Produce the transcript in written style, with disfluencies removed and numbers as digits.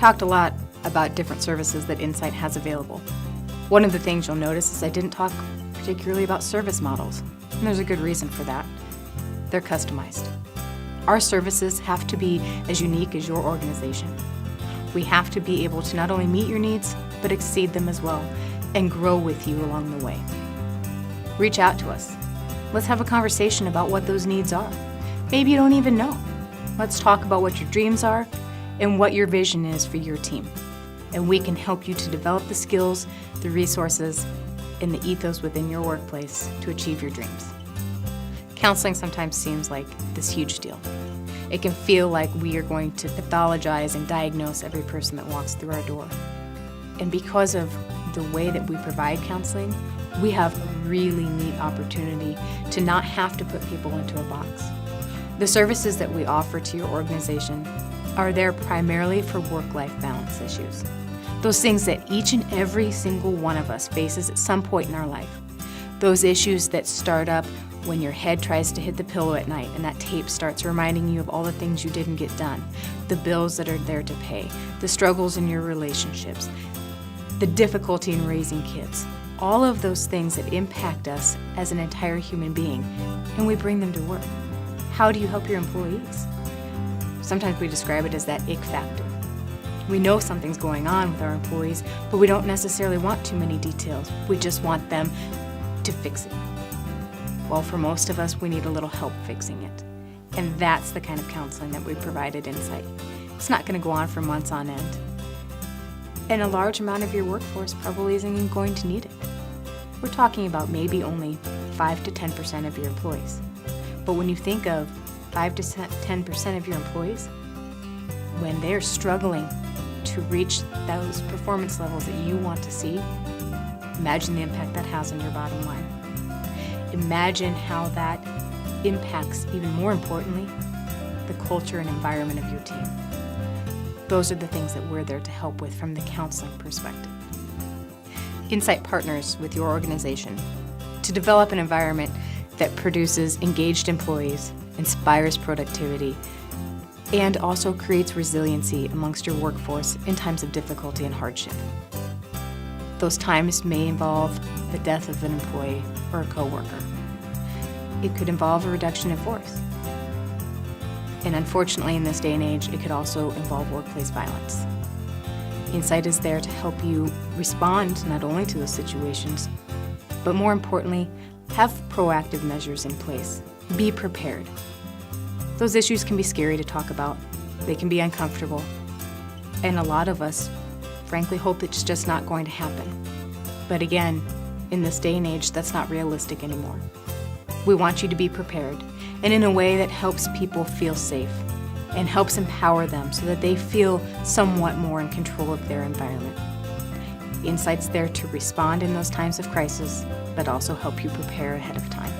talked a lot about different services that Insight has available. One of the things you'll notice is I didn't talk particularly about service models, and there's a good reason for that. They're customized. Our services have to be as unique as your organization. We have to be able to not only meet your needs, but exceed them as well, and grow with you along the way. Reach out to us. Let's have a conversation about what those needs are. Maybe you don't even know. Let's talk about what your dreams are and what your vision is for your team. And we can help you to develop the skills, the resources, and the ethos within your workplace to achieve your dreams. Counseling sometimes seems like this huge deal. It can feel like we are going to pathologize and diagnose every person that walks through our door. And because of the way that we provide counseling, we have a really neat opportunity to not have to put people into a box. The services that we offer to your organization are there primarily for work-life balance issues. Those things that each and every single one of us faces at some point in our life. Those issues that start up when your head tries to hit the pillow at night and that tape starts reminding you of all the things you didn't get done, the bills that are there to pay, the struggles in your relationships, the difficulty in raising kids. All of those things that impact us as an entire human being, and we bring them to work. How do you help your employees? Sometimes we describe it as that ick factor. We know something's going on with our employees, but we don't necessarily want too many details. We just want them to fix it. Well, for most of us, we need a little help fixing it. And that's the kind of counseling that we provide at Insight. It's not going to go on for months on end. And a large amount of your workforce probably isn't even going to need it. We're talking about maybe only 5 to 10% of your employees. But when you think of 5 to 10% of your employees, when they're struggling to reach those performance levels that you want to see, imagine the impact that has on your bottom line. Imagine how that impacts, even more importantly, the culture and environment of your team. Those are the things that we're there to help with from the counseling perspective. Insight partners with your organization to develop an environment that produces engaged employees, inspires productivity, and also creates resiliency amongst your workforce in times of difficulty and hardship. Those times may involve the death of an employee or a coworker. It could involve a reduction in force. And unfortunately, in this day and age, it could also involve workplace violence. Insight is there to help you respond not only to those situations, but more importantly, have proactive measures in place. Be prepared. Those issues can be scary to talk about. They can be uncomfortable. And a lot of us, frankly, hope it's just not going to happen. But again, in this day and age, that's not realistic anymore. We want you to be prepared, and in a way that helps people feel safe and helps empower them so that they feel somewhat more in control of their environment. Insight's there to respond in those times of crisis, but also help you prepare ahead of time.